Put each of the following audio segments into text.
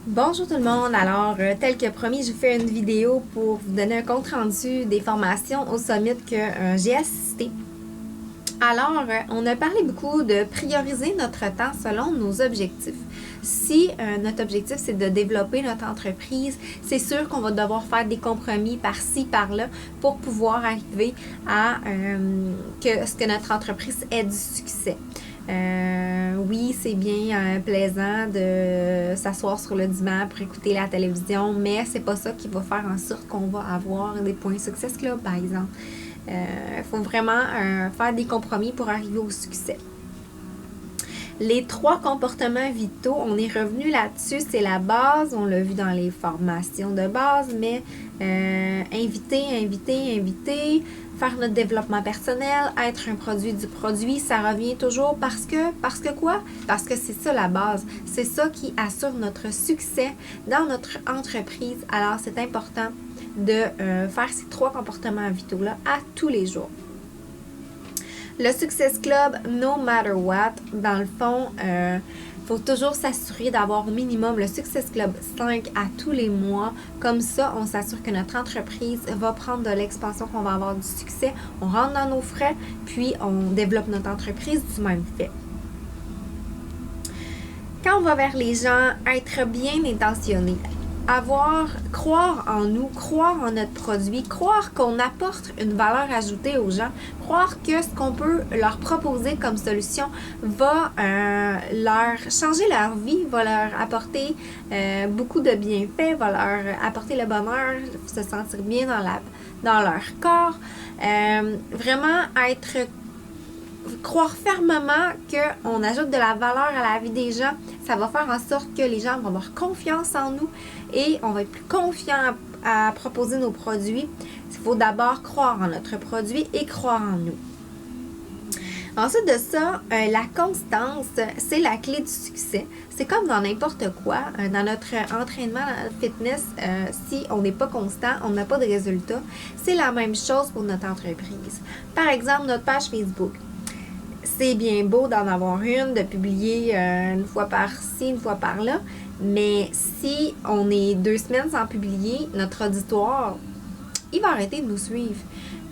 Bonjour tout le monde, alors tel que promis, je vous fais une vidéo pour vous donner un compte rendu des formations au Summit que j'ai assisté. Alors, on a parlé beaucoup de prioriser notre temps selon nos objectifs. Si notre objectif, c'est de développer notre entreprise, c'est sûr qu'on va devoir faire des compromis par-ci, par-là pour pouvoir arriver à ce que notre entreprise ait du succès. Oui, c'est bien plaisant de s'asseoir sur le divan pour écouter la télévision, mais c'est pas ça qui va faire en sorte qu'on va avoir des points Success Club, par exemple. Il faut vraiment faire des compromis pour arriver au succès. Les 3 comportements vitaux, on est revenu là-dessus, c'est la base, on l'a vu dans les formations de base, mais inviter, faire notre développement personnel, être un produit du produit, ça revient toujours parce que quoi? Parce que c'est ça la base, c'est ça qui assure notre succès dans notre entreprise. Alors c'est important de faire ces 3 comportements vitaux-là à tous les jours. Le Success Club, no matter what, dans le fond, faut toujours s'assurer d'avoir au minimum le Success Club 5 à tous les mois. Comme ça, on s'assure que notre entreprise va prendre de l'expansion, qu'on va avoir du succès. On rentre dans nos frais, puis on développe notre entreprise du même fait. Quand on va vers les gens, être bien intentionné. Croire en nous, croire en notre produit, croire qu'on apporte une valeur ajoutée aux gens, croire que ce qu'on peut leur proposer comme solution va leur changer leur vie, va leur apporter beaucoup de bienfaits, va leur apporter le bonheur, se sentir bien dans leur corps. Vraiment croire fermement qu'on ajoute de la valeur à la vie des gens, ça va faire en sorte que les gens vont avoir confiance en nous et on va être plus confiant à proposer nos produits. Il faut d'abord croire en notre produit et croire en nous. Ensuite de ça, la constance, c'est la clé du succès. C'est comme dans n'importe quoi, dans notre entraînement fitness, si on n'est pas constant, on n'a pas de résultat. C'est la même chose pour notre entreprise. Par exemple, notre page Facebook. C'est bien beau d'en avoir une, de publier une fois par-ci, une fois par-là, mais si on est 2 semaines sans publier, notre auditoire, il va arrêter de nous suivre.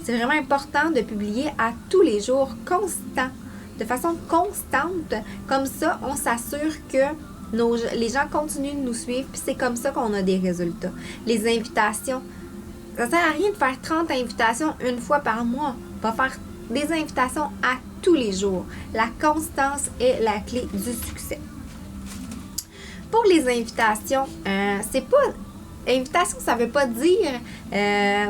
C'est vraiment important de publier à tous les jours, de façon constante. Comme ça, on s'assure que les gens continuent de nous suivre, puis c'est comme ça qu'on a des résultats. Les invitations, ça ne sert à rien de faire 30 invitations une fois par mois. On va faire des invitations à tous les jours. La constance est la clé du succès. Pour les invitations, invitation, ça ne veut pas dire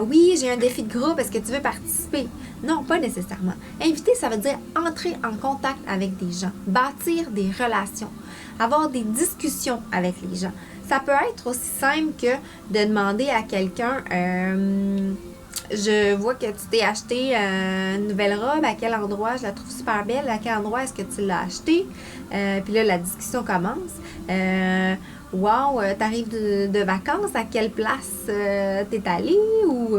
oui, j'ai un défi de groupe, est-ce que tu veux participer? Non, pas nécessairement. Inviter, ça veut dire entrer en contact avec des gens, bâtir des relations, avoir des discussions avec les gens. Ça peut être aussi simple que de demander à quelqu'un je vois que tu t'es acheté une nouvelle robe, à quel endroit? Je la trouve super belle, à quel endroit est-ce que tu l'as achetée? Puis là, la discussion commence. Wow, t'arrives de vacances, à quelle place t'es allé? Ou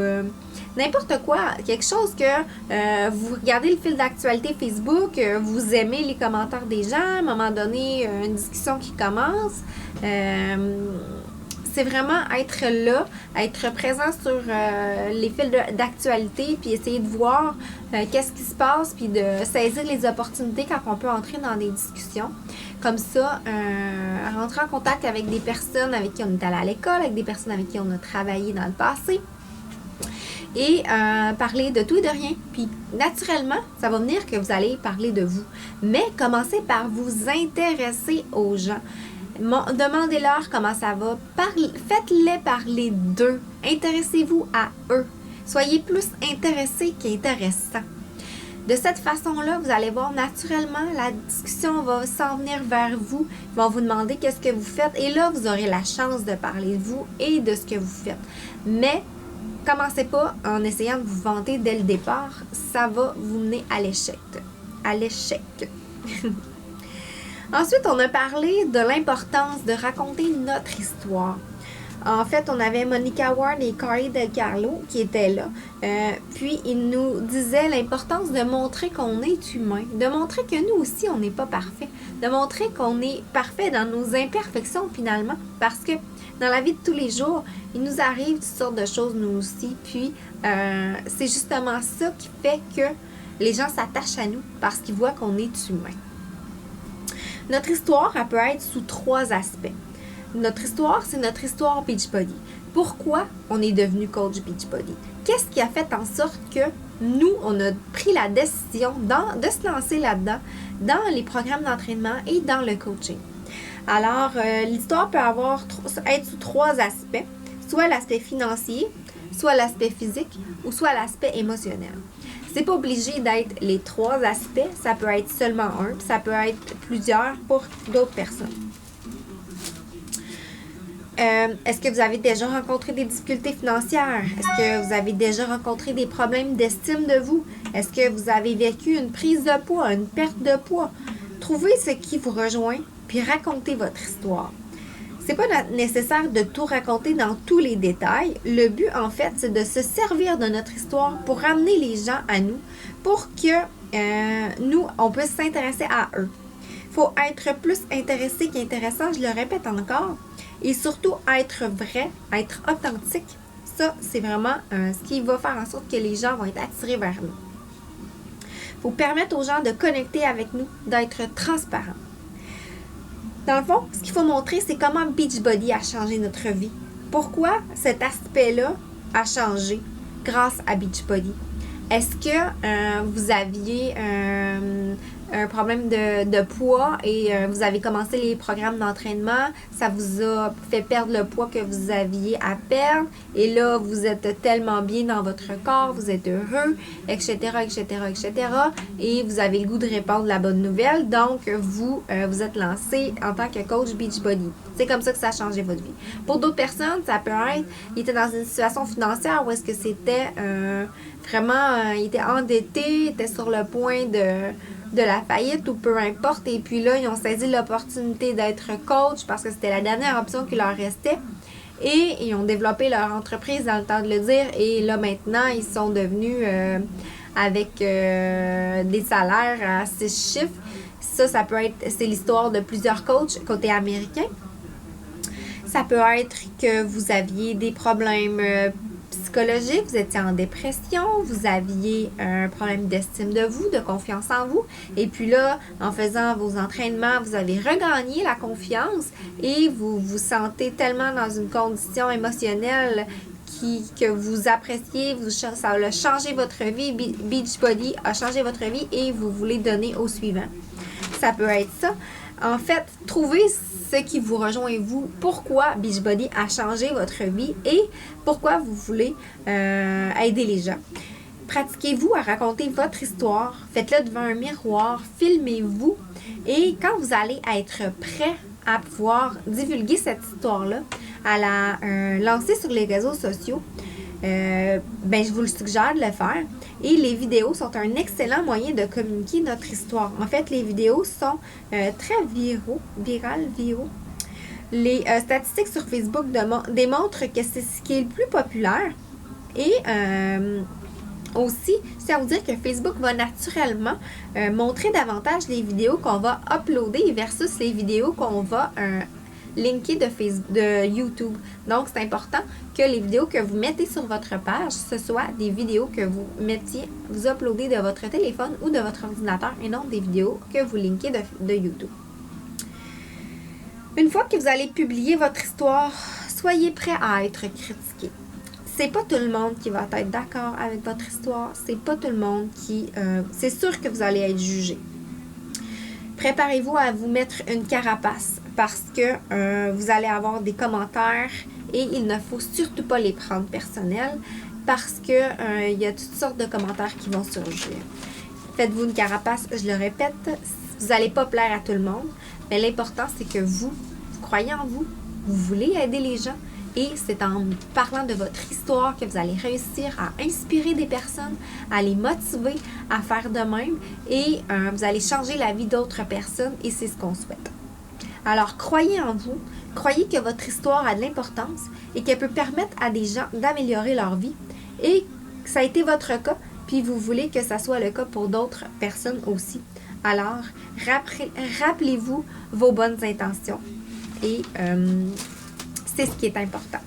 n'importe quoi, quelque chose que vous regardez le fil d'actualité Facebook, vous aimez les commentaires des gens, à un moment donné, une discussion qui commence. C'est vraiment être là, être présent sur les fils d'actualité, puis essayer de voir qu'est-ce qui se passe, puis de saisir les opportunités quand on peut entrer dans des discussions. Comme ça, rentrer en contact avec des personnes avec qui on est allé à l'école, avec des personnes avec qui on a travaillé dans le passé. Et parler de tout et de rien. Puis naturellement, ça va venir que vous allez parler de vous. Mais commencez par vous intéresser aux gens. Demandez-leur comment ça va. Faites-les parler d'eux. Intéressez-vous à eux. Soyez plus intéressés qu'intéressants. De cette façon-là, vous allez voir naturellement, la discussion va s'en venir vers vous. Ils vont vous demander qu'est-ce que vous faites. Et là, vous aurez la chance de parler de vous et de ce que vous faites. Mais commencez pas en essayant de vous vanter dès le départ. Ça va vous mener à l'échec. À l'échec. Ensuite, on a parlé de l'importance de raconter notre histoire. En fait, on avait Monica Ward et Carly Del Carlo qui étaient là. Puis, ils nous disaient l'importance de montrer qu'on est humain, de montrer que nous aussi, on n'est pas parfait, de montrer qu'on est parfait dans nos imperfections finalement, parce que dans la vie de tous les jours, il nous arrive toutes sortes de choses nous aussi. Puis, c'est justement ça qui fait que les gens s'attachent à nous, parce qu'ils voient qu'on est humain. Notre histoire, elle peut être sous 3 aspects. Notre histoire, c'est notre histoire Beachbody. Pourquoi on est devenu coach Beachbody? Qu'est-ce qui a fait en sorte que nous, on a pris la décision de se lancer là-dedans, dans les programmes d'entraînement et dans le coaching? Alors, l'histoire peut être sous 3 aspects, soit l'aspect financier, soit l'aspect physique ou soit l'aspect émotionnel. C'est pas obligé d'être les 3 aspects, ça peut être seulement un, puis ça peut être plusieurs pour d'autres personnes. Est-ce que vous avez déjà rencontré des difficultés financières? Est-ce que vous avez déjà rencontré des problèmes d'estime de vous? Est-ce que vous avez vécu une prise de poids, une perte de poids? Trouvez ce qui vous rejoint, puis racontez votre histoire. C'est pas nécessaire de tout raconter dans tous les détails. Le but, en fait, c'est de se servir de notre histoire pour ramener les gens à nous, pour que nous, on puisse s'intéresser à eux. Il faut être plus intéressé qu'intéressant, je le répète encore. Et surtout, être vrai, être authentique, ça, c'est vraiment ce qui va faire en sorte que les gens vont être attirés vers nous. Il faut permettre aux gens de connecter avec nous, d'être transparents. Dans le fond, ce qu'il faut montrer, c'est comment Beachbody a changé notre vie. Pourquoi cet aspect-là a changé grâce à Beachbody? Est-ce que vous aviez un problème de poids et vous avez commencé les programmes d'entraînement, ça vous a fait perdre le poids que vous aviez à perdre et là, vous êtes tellement bien dans votre corps, vous êtes heureux, etc., etc., etc. Et vous avez le goût de répandre la bonne nouvelle, donc vous êtes lancé en tant que coach Beachbody. C'est comme ça que ça a changé votre vie. Pour d'autres personnes, ça peut être, ils étaient dans une situation financière où est-ce que c'était vraiment, ils étaient endettés, étaient sur le point de la faillite ou peu importe. Et puis là, ils ont saisi l'opportunité d'être coach parce que c'était la dernière option qui leur restait. Et ils ont développé leur entreprise dans le temps de le dire. Et là, maintenant, ils sont devenus avec des salaires à 6 chiffres. Ça peut être, c'est l'histoire de plusieurs coachs côté américain. Ça peut être que vous aviez des problèmes psychologique, vous étiez en dépression, vous aviez un problème d'estime de vous, de confiance en vous. Et puis là, en faisant vos entraînements, vous avez regagné la confiance et vous vous sentez tellement dans une condition émotionnelle que vous appréciez, ça a changé votre vie, Beachbody a changé votre vie et vous voulez donner au suivant. Ça peut être ça. En fait, trouvez ce qui vous rejoint vous, pourquoi Beachbody a changé votre vie et pourquoi vous voulez aider les gens. Pratiquez-vous à raconter votre histoire, faites-le devant un miroir, filmez-vous et quand vous allez être prêt à pouvoir divulguer cette histoire-là, à la lancer sur les réseaux sociaux, je vous le suggère de le faire. Et les vidéos sont un excellent moyen de communiquer notre histoire. En fait, les vidéos sont très virales. Les statistiques sur Facebook démontrent que c'est ce qui est le plus populaire. Et aussi, c'est à vous dire que Facebook va naturellement montrer davantage les vidéos qu'on va uploader versus les vidéos qu'on va linké de YouTube. Donc, c'est important que les vidéos que vous mettez sur votre page, ce soit des vidéos que vous uploadez de votre téléphone ou de votre ordinateur et non des vidéos que vous linkez de YouTube. Une fois que vous allez publier votre histoire, soyez prêt à être critiqué. C'est pas tout le monde qui va être d'accord avec votre histoire. C'est pas tout le monde qui... c'est sûr que vous allez être jugé. Préparez-vous à vous mettre une carapace parce que vous allez avoir des commentaires et il ne faut surtout pas les prendre personnels parce que il y a toutes sortes de commentaires qui vont surgir. Faites-vous une carapace, je le répète, vous n'allez pas plaire à tout le monde, mais l'important c'est que vous croyez en vous, vous voulez aider les gens et c'est en parlant de votre histoire que vous allez réussir à inspirer des personnes, à les motiver à faire de même et vous allez changer la vie d'autres personnes et c'est ce qu'on souhaite. Alors, croyez en vous, croyez que votre histoire a de l'importance et qu'elle peut permettre à des gens d'améliorer leur vie et que ça a été votre cas, puis vous voulez que ça soit le cas pour d'autres personnes aussi. Alors, rappelez-vous vos bonnes intentions et c'est ce qui est important.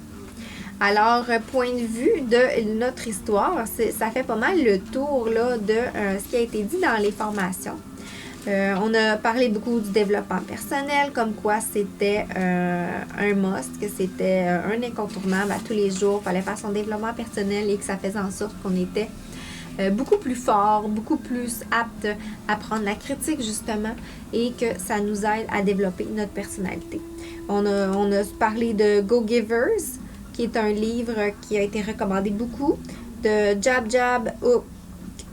Alors, point de vue de notre histoire, ça fait pas mal le tour là, de ce qui a été dit dans les formations. On a parlé beaucoup du développement personnel, comme quoi c'était un must, que c'était un incontournable à tous les jours. Il fallait faire son développement personnel et que ça faisait en sorte qu'on était beaucoup plus fort, beaucoup plus apte à prendre la critique justement et que ça nous aide à développer notre personnalité. On a parlé de Go Givers, qui est un livre qui a été recommandé beaucoup, de Jab Jab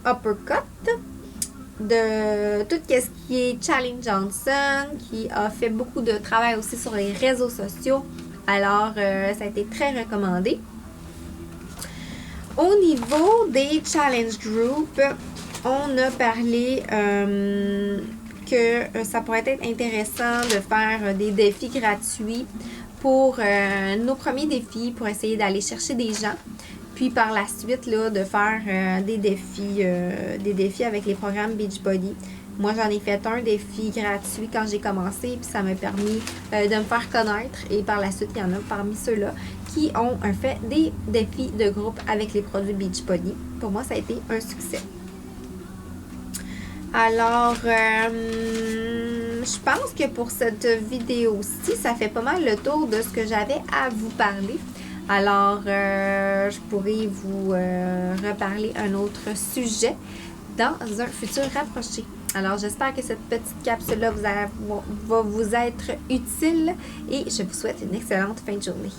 Uppercut, de tout ce qui est Charlie Johnson, qui a fait beaucoup de travail aussi sur les réseaux sociaux. Alors, ça a été très recommandé. Au niveau des Challenge Group, on a parlé que ça pourrait être intéressant de faire des défis gratuits pour nos premiers défis, pour essayer d'aller chercher des gens. Puis par la suite, là, de faire des défis avec les programmes Beachbody. Moi, j'en ai fait un défi gratuit quand j'ai commencé, puis ça m'a permis de me faire connaître. Et par la suite, il y en a parmi ceux-là qui ont fait des défis de groupe avec les produits Beachbody. Pour moi, ça a été un succès. Alors, je pense que pour cette vidéo-ci, ça fait pas mal le tour de ce que j'avais à vous parler. Alors, je pourrais vous reparler un autre sujet dans un futur rapproché. Alors, j'espère que cette petite capsule-là va vous être utile et je vous souhaite une excellente fin de journée.